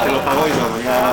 Te lo pago y luego ya...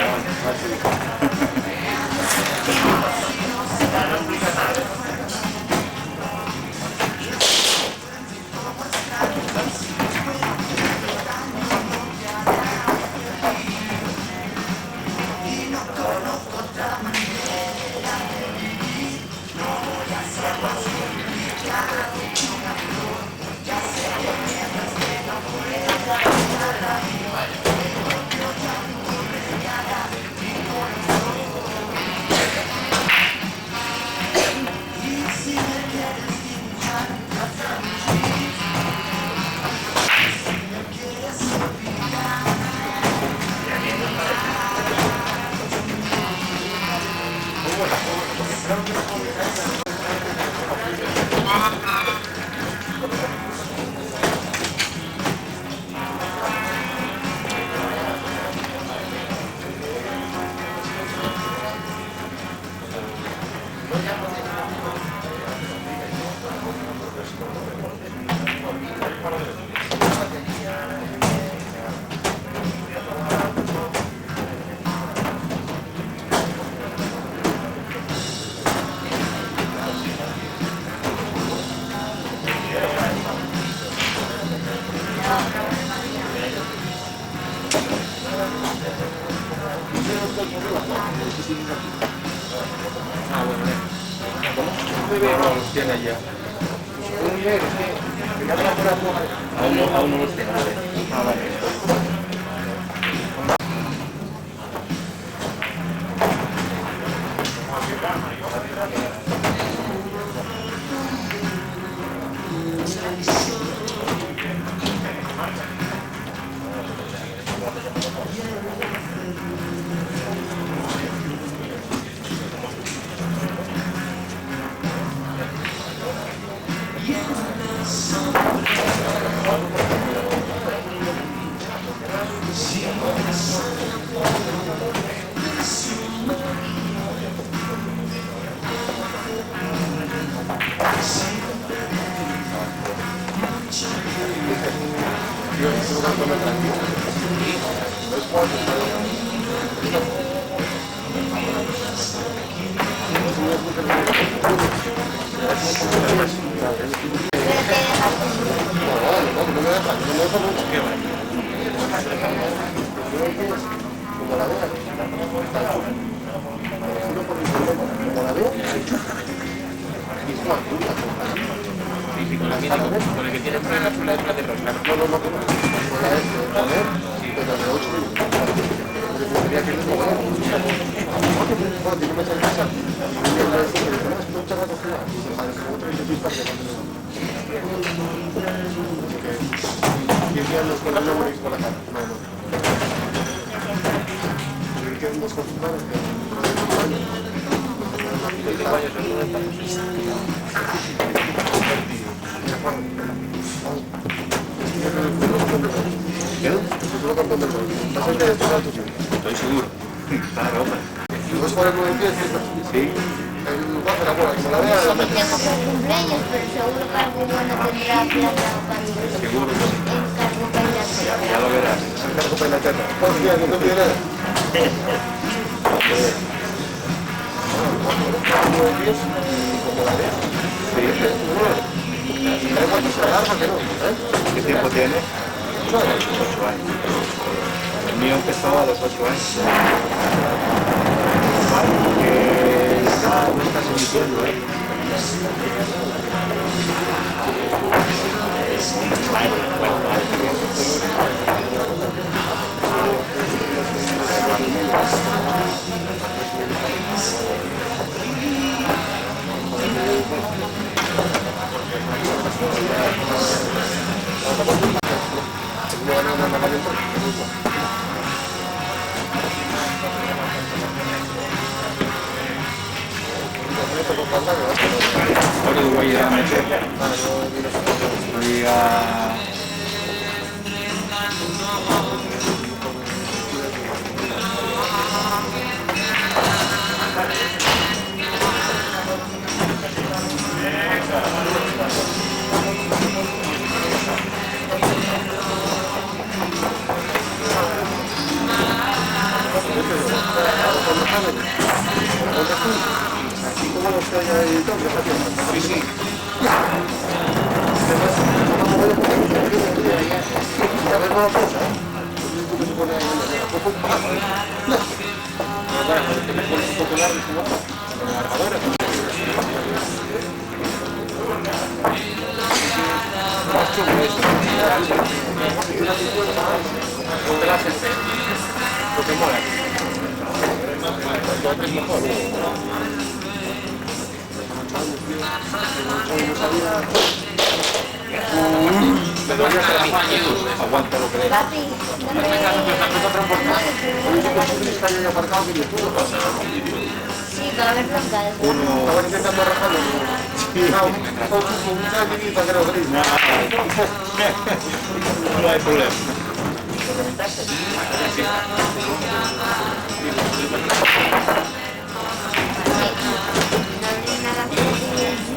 Aún no los tengo. Con el que tiene problemas con la época de rosca. Estoy seguro. Claro, hombre. ¿No es por el movimiento? Sí. El lugar de la bola, como la vea... Sí, tengo por cumpleaños, pero seguro que algo bueno tendrá plata para... Seguro que sí. Encargo para la tierra. Ya lo verás. Encargo para la tierra. ¿Cuántos días no te viene? ¿Qué tiempo tiene? 8 años. mío empezó a los 8 años. No estás emitiendo, ¿eh? Ahora voy a ir a meter. Voy a... Así como lo estoy editando, Sí, sí. a ver una cosa, que se pone Me duele hasta la magnitud. Aguanta lo que dé. Papi, no me... Sí, para ver los caldos. Estaba intentando arrancarlo. Una minita creo gris. No hay problema. No hay nada que decir.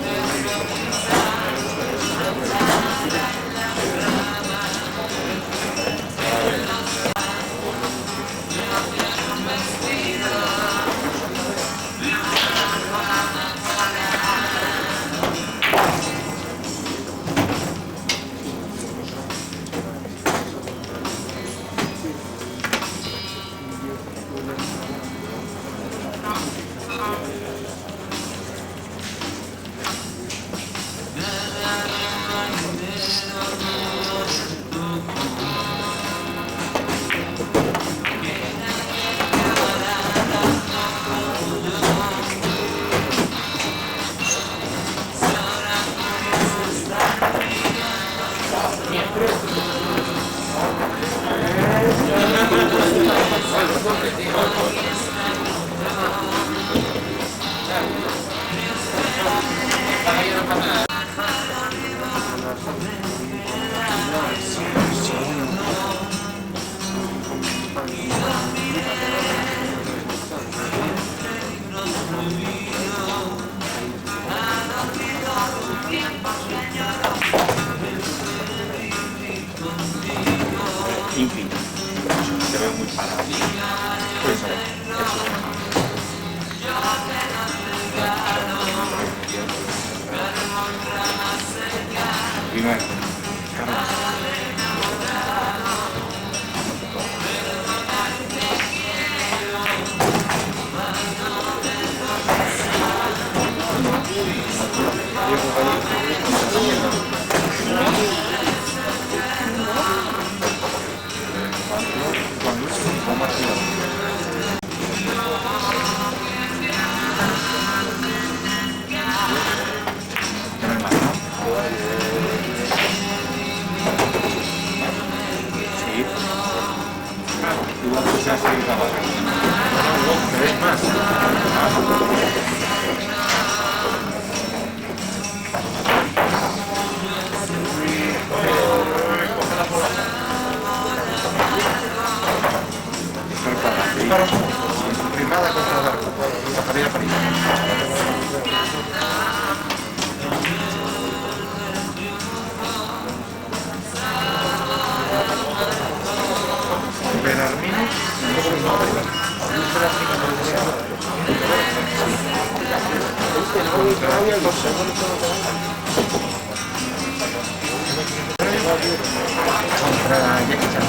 Infinito. Se ve muy parado. Pues primero, sí. Tú vas a seguir trabajando. ¿Querés más? Firmada contra la Javier París. Benarmino. Contra Jackie Chan.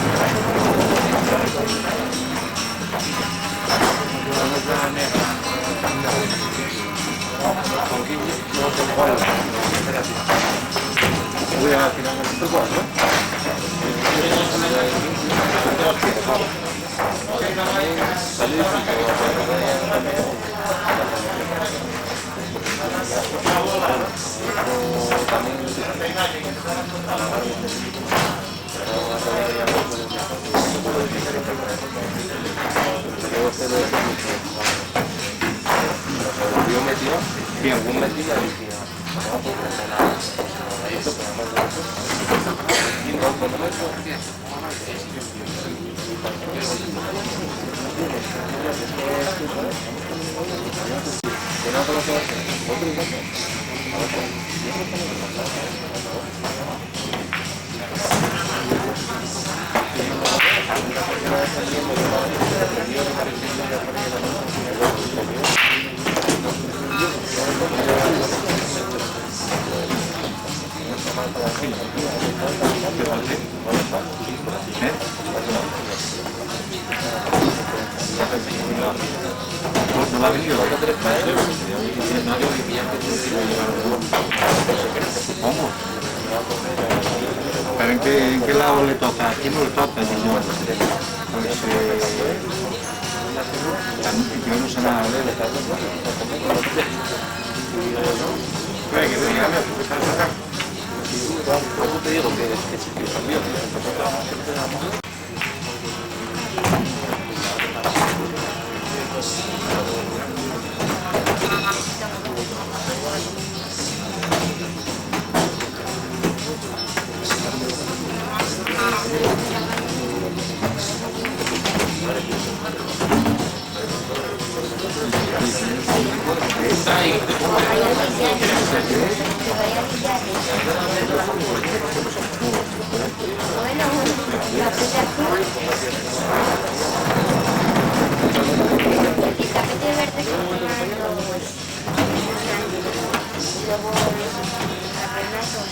voy a final del sector 4. Yo metido, sí, algún metido No va a venir. ¿Cómo? ¿Pero en qué lado le toca? ¿A quién no le toca? Pues yo no sé nada de él. Por eso te digo que sí, que también. Bueno, la pizza azul. El tapete verde que ponen los... Y luego las reinas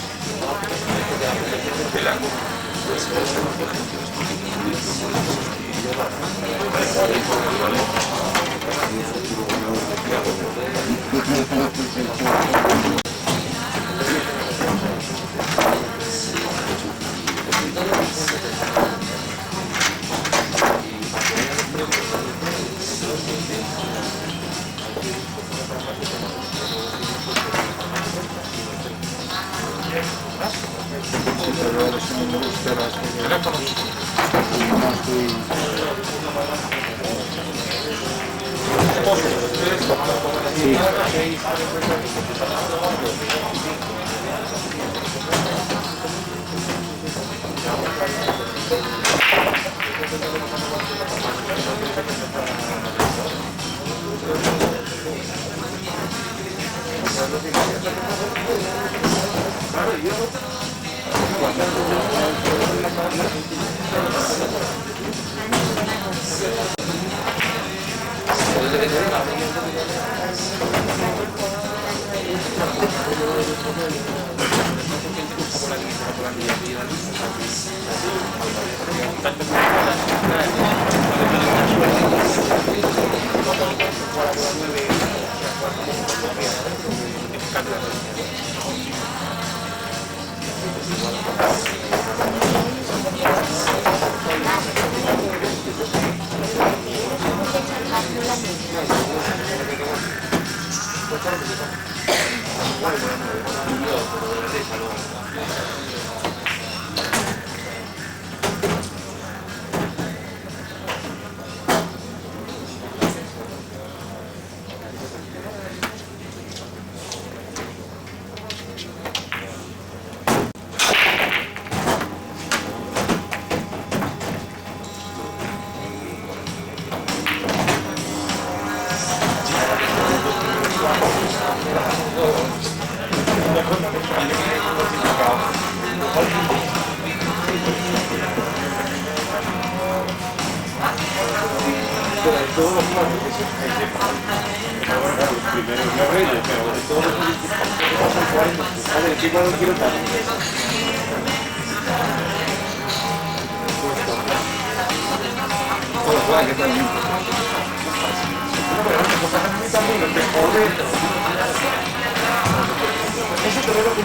Eso te lo que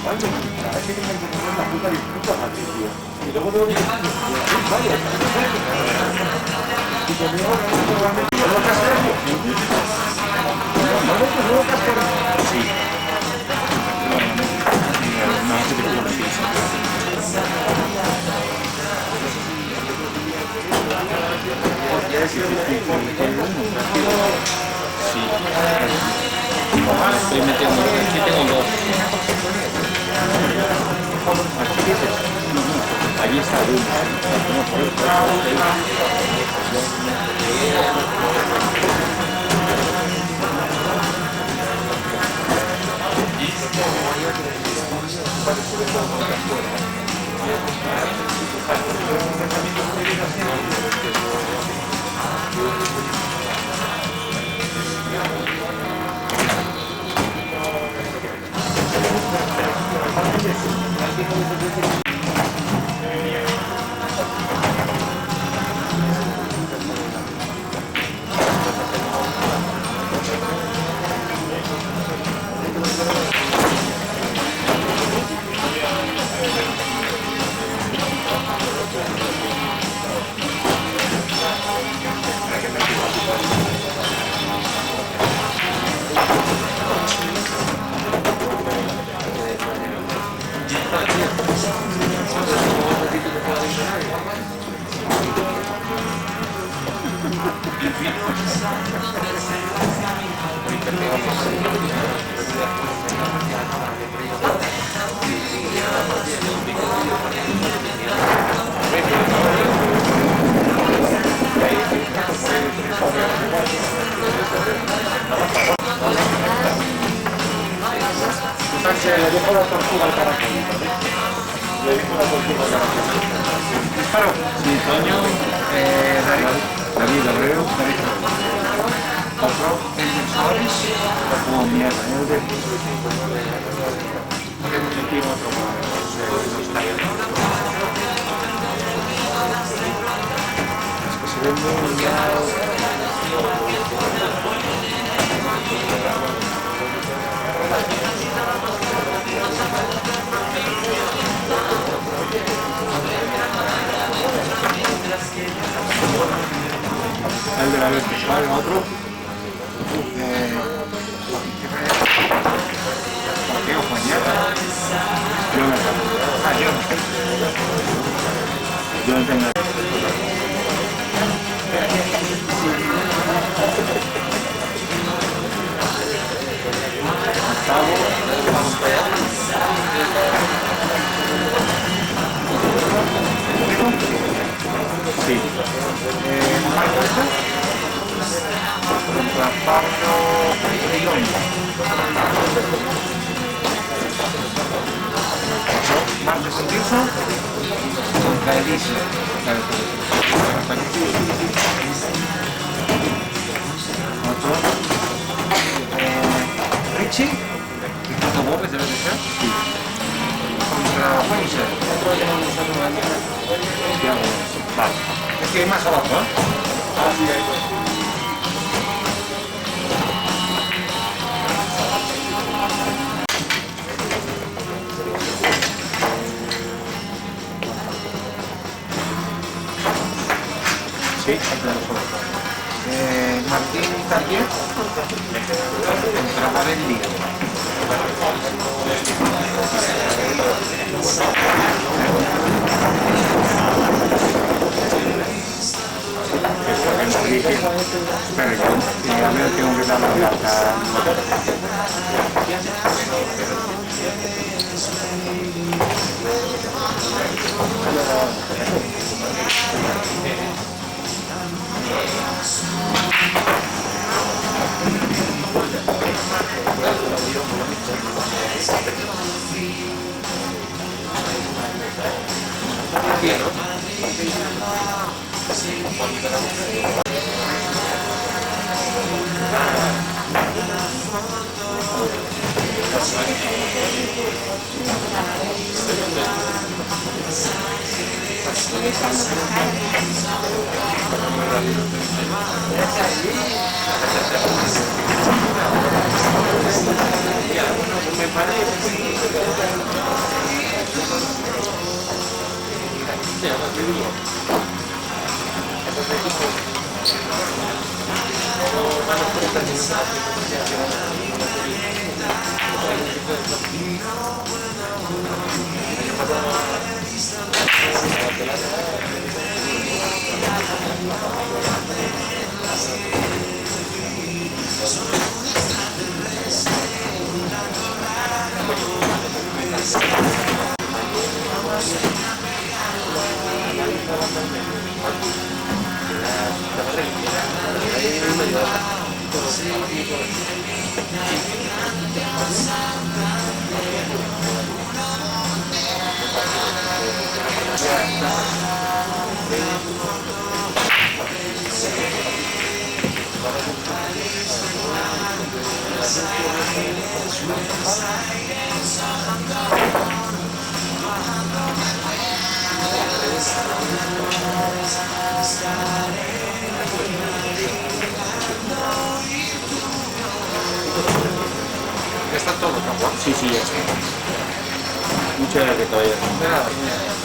Sí. Estoy metiendo, aquí tengo dos. Aquí dices. Allí está Se le dejó la tortuga al caracol. Le dejó la tortuga al caracol. Disparo. Sí, Toño, David Abreu, otro, como mierda, se ve muy liado. El de la vez que sale otro. Mateo Juañata. Jonathan. Sí. Contra Pablo Rillón. Marcos Enrizo contra Elisa. Otro. Richie. Ricardo Gómez debe de ser. Sí. Contra Wenser. Vale. Es que hay más abajo, ¿eh? Así es. Sí, Martín Tardier contra Pavel Díaz. Espera, que a ver, tengo que dar la plata. Me parece Ya está todo, campo. Sí, sí, ya está. Muchas gracias, caballero. De nada, señor.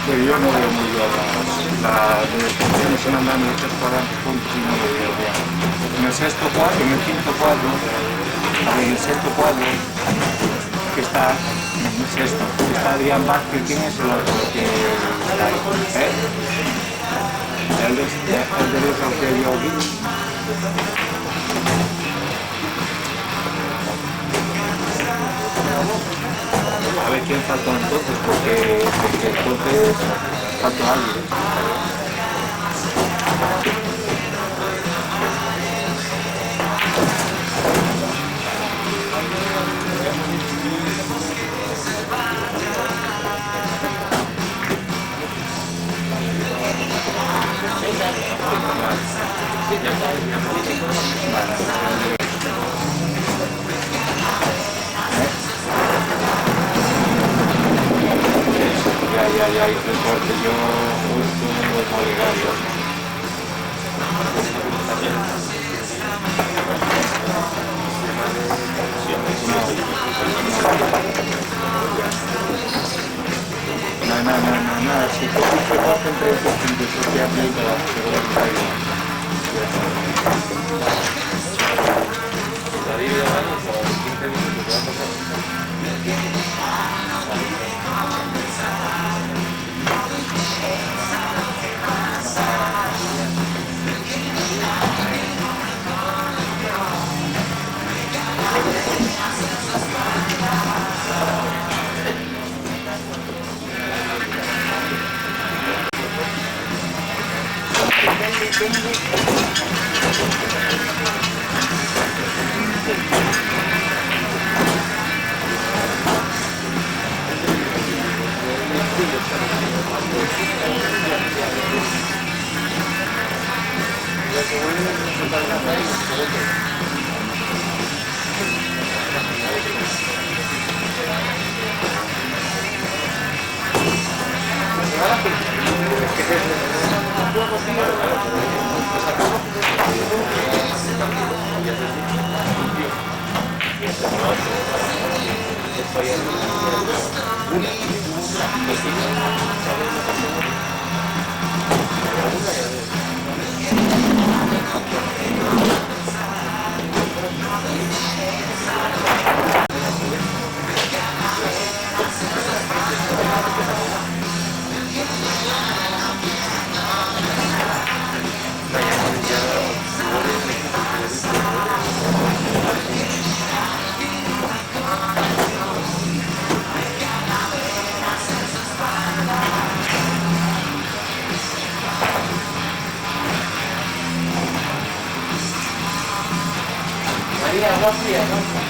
Pero yo no veo muy bien las descripciones se mandan en los restaurantes continuos en el sexto cuadro, en el quinto cuadro, en el sexto cuadro, que está, en el sexto, está Adrián Vázquez. ¿Quién es el otro que está ahí? El de los que yo vi. A ver quién faltó entonces, porque entonces faltó alguien. Ya hice el corte yo justo obligado. No, si tú te concentras en tu propia película, María, agua fría, ¿no?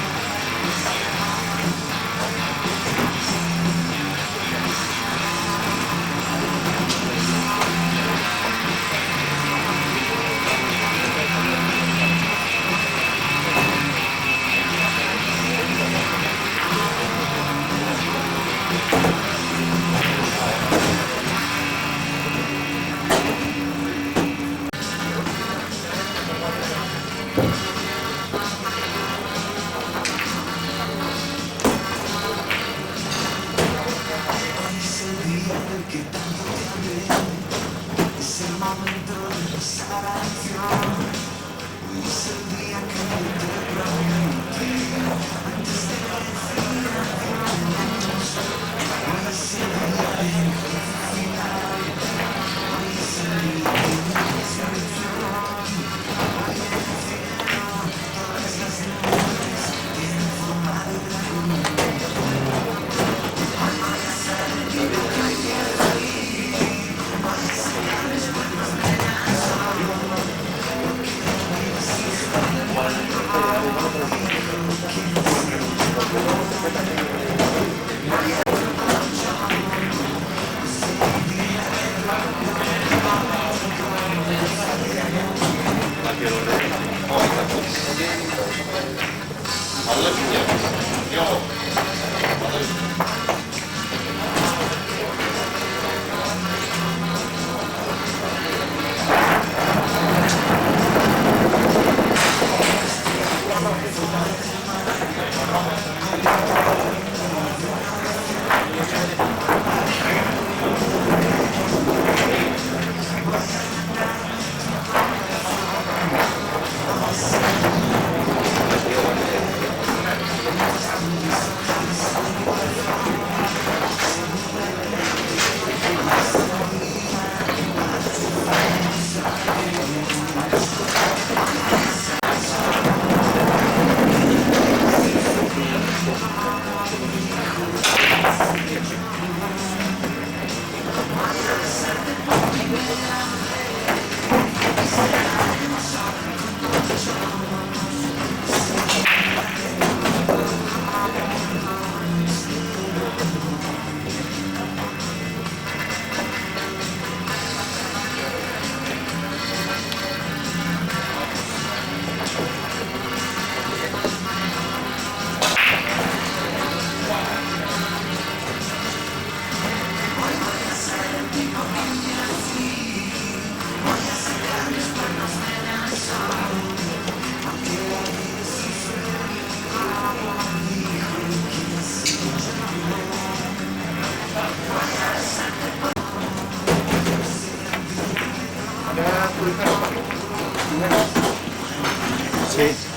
Sí.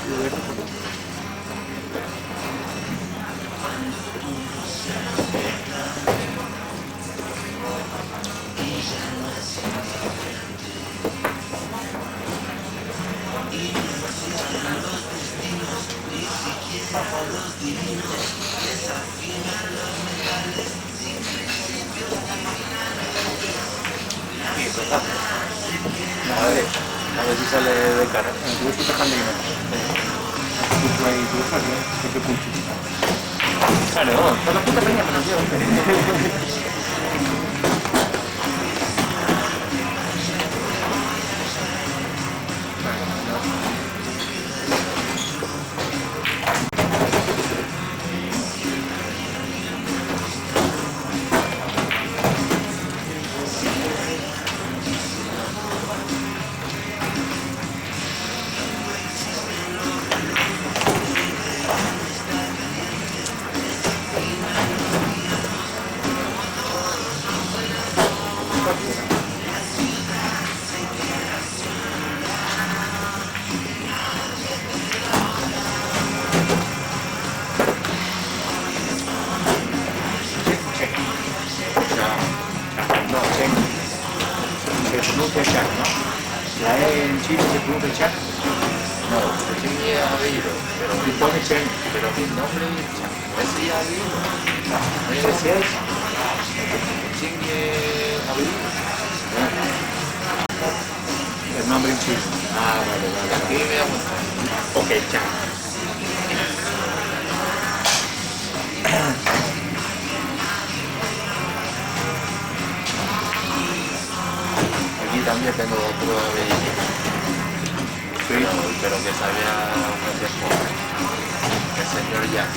A ver si sale de cara. Tú estás dejando ir. Tú ahí, tú estás bien. ¿Qué punto? Claro, toda la puta peña menos yo. pronuncia Chac, ¿no? La E en chino se pronuncia Chac. No, Chingy ha habido, pero Y pone Chen. mi nombre es Chan. Ese ya ha habido. Ese es. Chingy ha habido. El nombre en chino. Ah, vale, vale. Aquí me llamo Chan. Ok, Chan. Aquí también tengo otro apellido. Pero que sabía hacer poco. El señor Jack.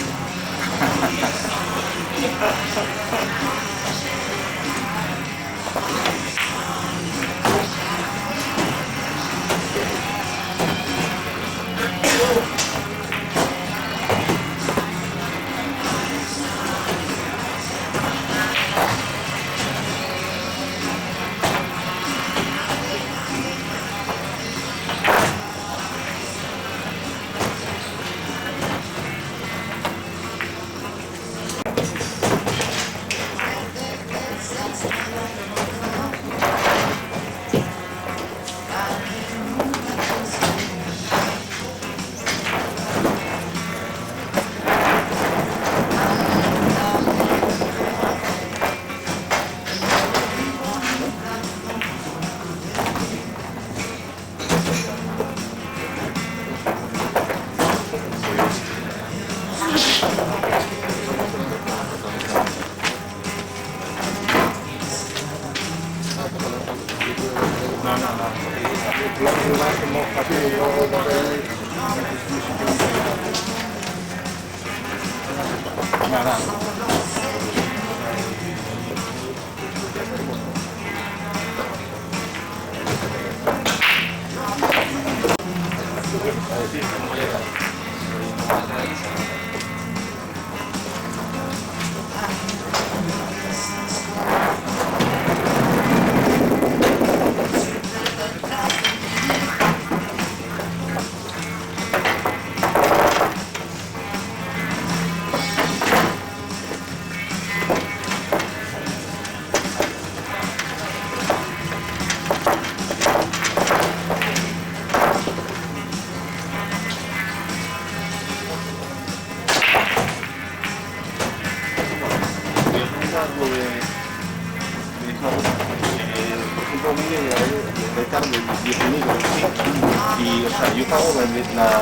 Y, o sea, yo pago la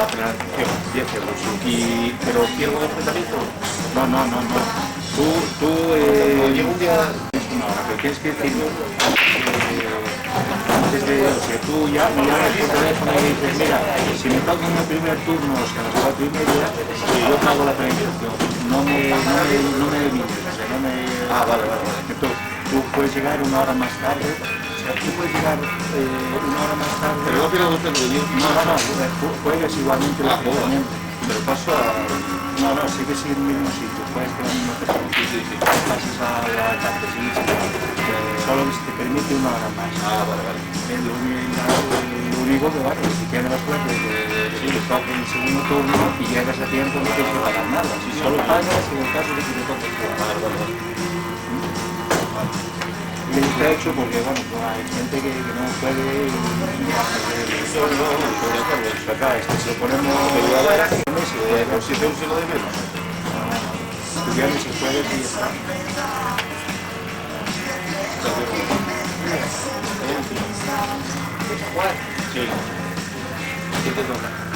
penalización, 10 euros. Pero pierdo el tratamiento. No. Tú Llevo un día. una hora, pero tienes que decirlo antes de, o sea, tú ya me llamas por teléfono y dices, mira, si me toca en el primer turno, o sea, a las 4:30, yo pago la penalización, no me limites, o sea, no me... Ah, vale. Entonces, tú puedes llegar una hora más tarde, o sea, tú puedes llegar una hora más tarde... Pero no pierdo usted porque yo. No, juegas igualmente el tratamiento. Pero paso a. No, sigue siendo el mismo sitio, puedes con la misma persona. Sí. Pasas a la carta, sí. Solo que se te permite una hora más. Ah, vale. Lo único que vale, si tienes la suerte de que te toque el segundo turno y llegas a tiempo, no tienes que pagar nada. Si solo pagas en el caso de que te toque el turno. Y está hecho porque, bueno, pues hay gente que no puede acá, si lo ponemos Por 7 euros se lo de menos. estudiantes y jueves y ya está. Sí. ¿Qué te toca?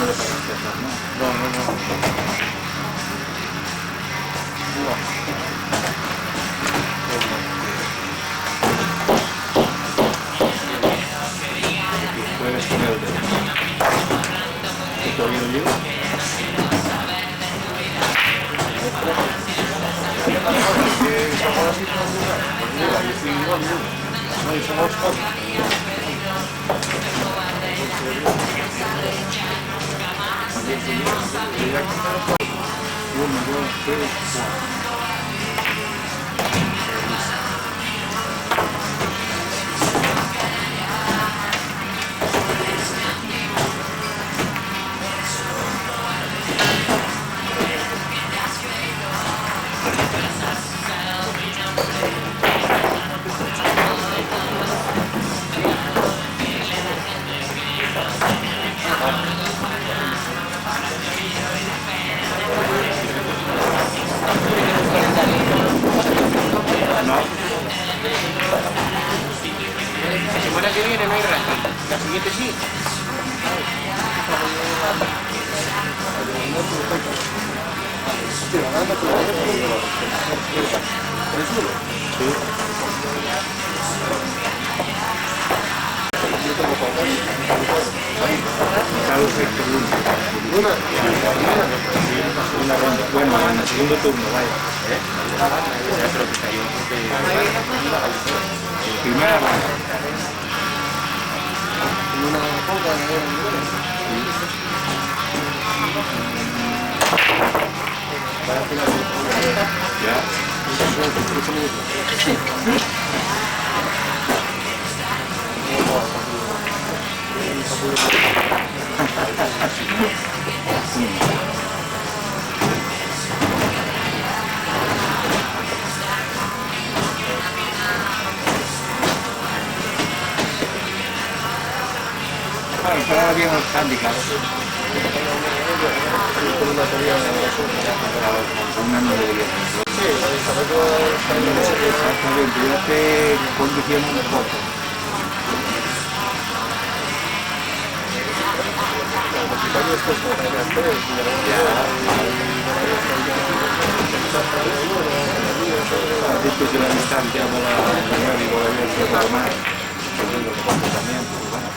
no le pagaste a ¿no? Puedes poner el dedo. ¿Y todavía lo llevas? Uno, dos, tres, cuatro. La semana que viene no hay rato, la siguiente sí. Una ronda. Bueno, en el segundo turno, vaya. Primera ronda. Bueno, pero ahora viene el handicap. Una no debería ser. Exactamente, yo te conduciendo un poco. Después de la distancia de la nueva y volver a ser más, los cuatro también, pues bueno.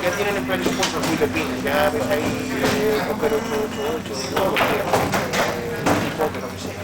Ya tienen el presupuesto Filipinas, ya ves ahí, Cocker 888, todo lo que Cocker, lo que sea.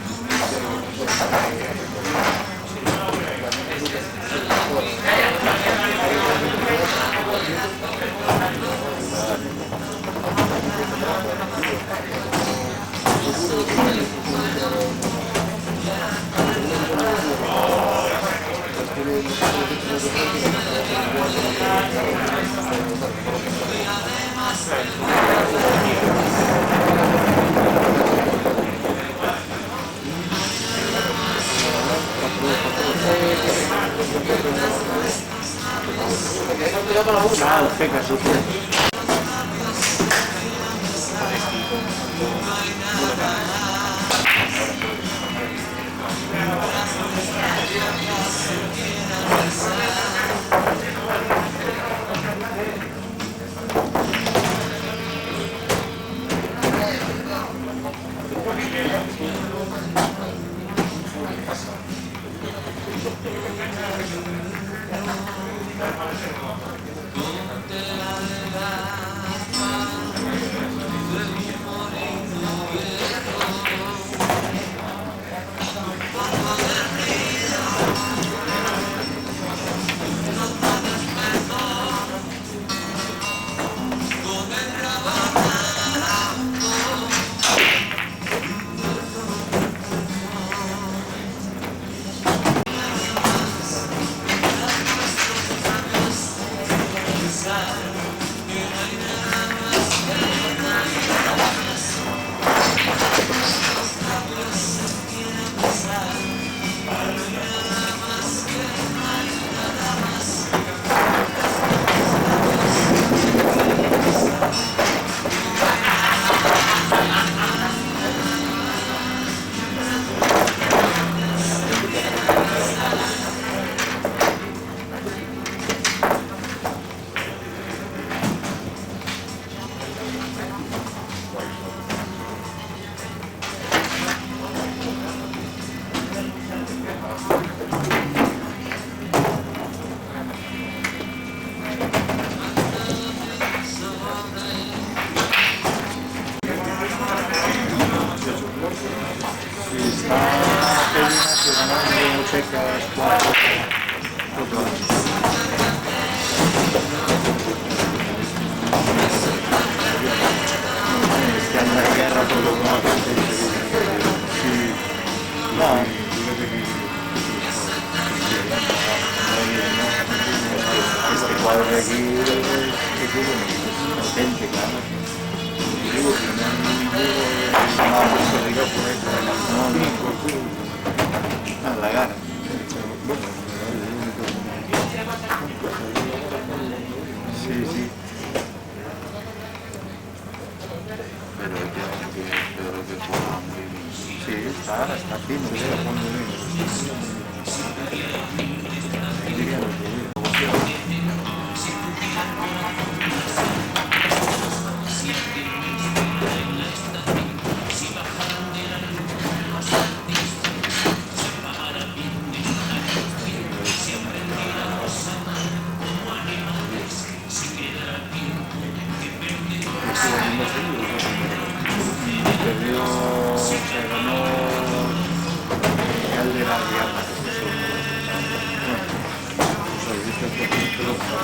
Ciao, Pegasus.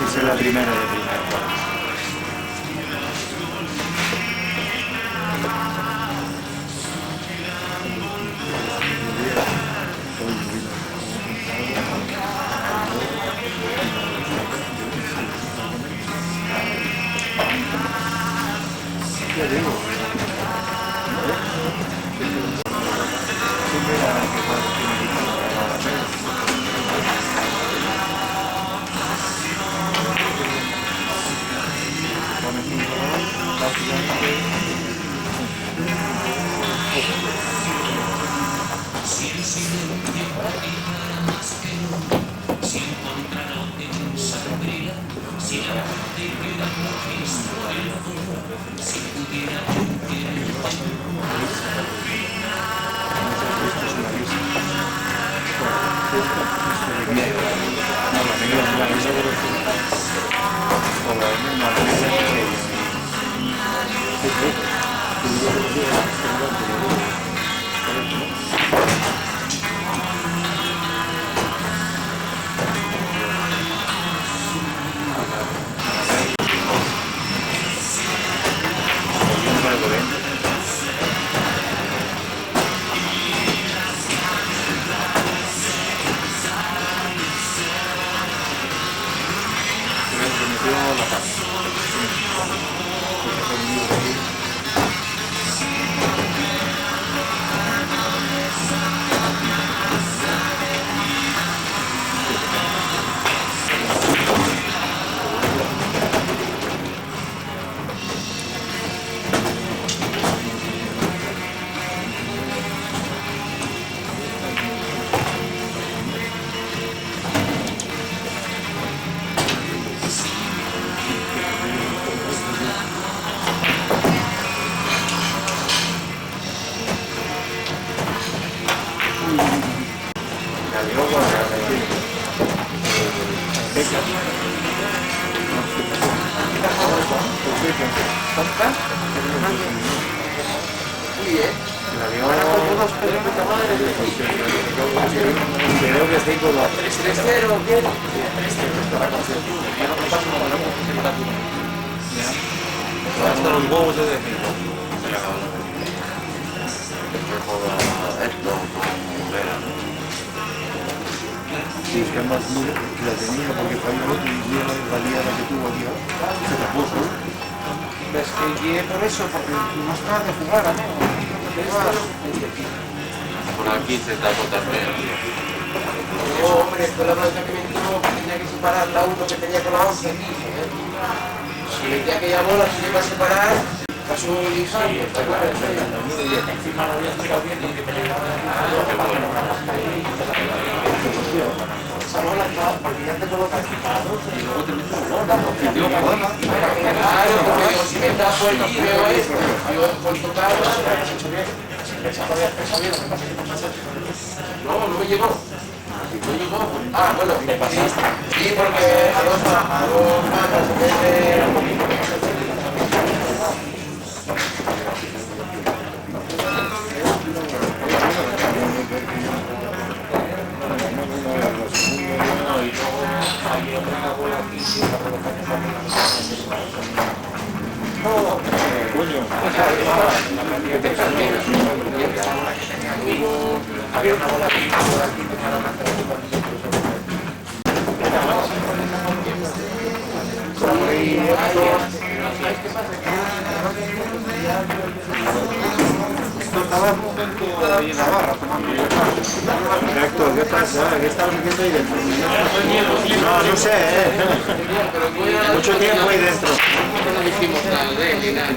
Esa es la primera de primera. la paz. Creo que estoy con los 3-0, bien. Hasta los huevos de decir. Sí, es que más duro que la tenía porque falló y mira la liada que tuvo aquí. Se la puso. Ves que llegué por eso, porque no está de jugar, ¿no? Por aquí se está también. Hombre, esto es la blanca que me dijo que tenía que separar la 1 que tenía con la 11 aquí. Si metía aquella bola, se iba a separar, pasó un ingenio, está claro. Encima lo había explicado bien y que me Esa bola está, porque ya te colocan equipados. Y luego te metes un gol, ¿no? Y digo, perdona. Claro, porque digo, si me tapo allí y veo esto, yo por tocar, no, no me llegó. No llegó. Ah, bueno, sí, porque a dos manos en vez de... Había una bola aquí, Héctor, ¿qué pasa? ¿Qué estás haciendo ahí dentro? No sé, mucho tiempo ahí dentro. no dijimos nada de él, ni nada,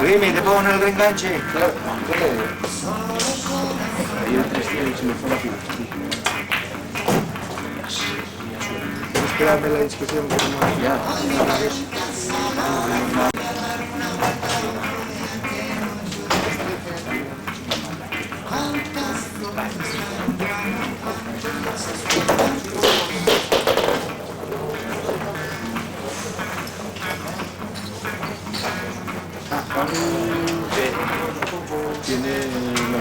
Rimi, ¿te pongo en el reenganche? Ahí el 300 se me fue la fila. Esperarme la discusión que tenemos ya. Tiene la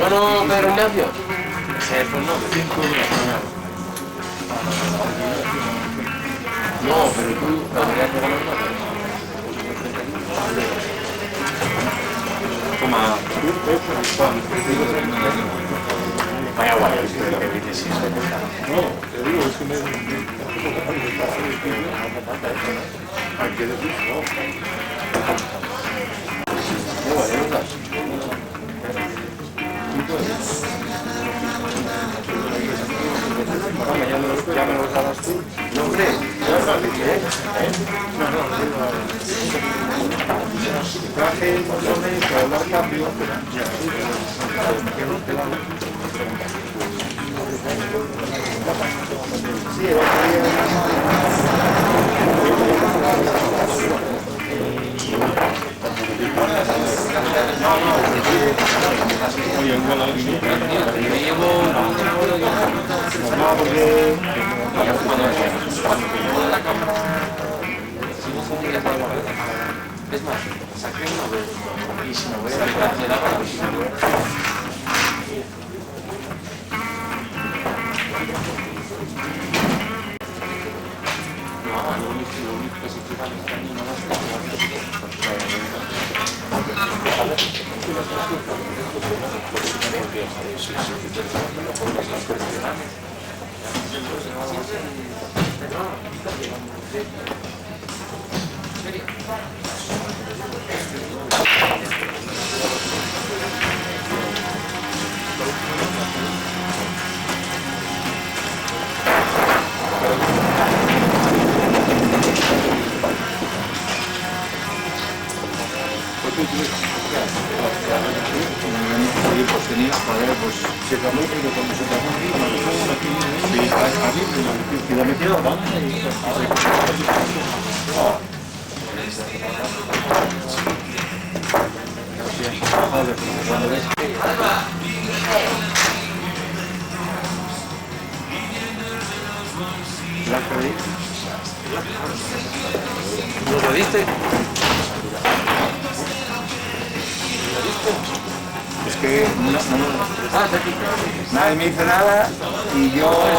Bueno, Pedro Ignacio. No, pero tú... Toma. Vaya guay, que dices si No, te digo, es que me... Hay que decir, no. Ya me lo dabas tú. No, hombre, Traje, para hablar cambio. Sí, el otro no, porque... es más, saqué no veo. Y si no veo, me da para si no veo. No, lo único que se fija en este año no va a Oye, pues tenía, joder, pues se cambió porque cuando se cambió aquí, cuando se cambió aquí, sí, y la metieron, ¿no? Joder, cuando ves que... ¿La creí? ¿Lo viste? Es que nadie me dice nada y yo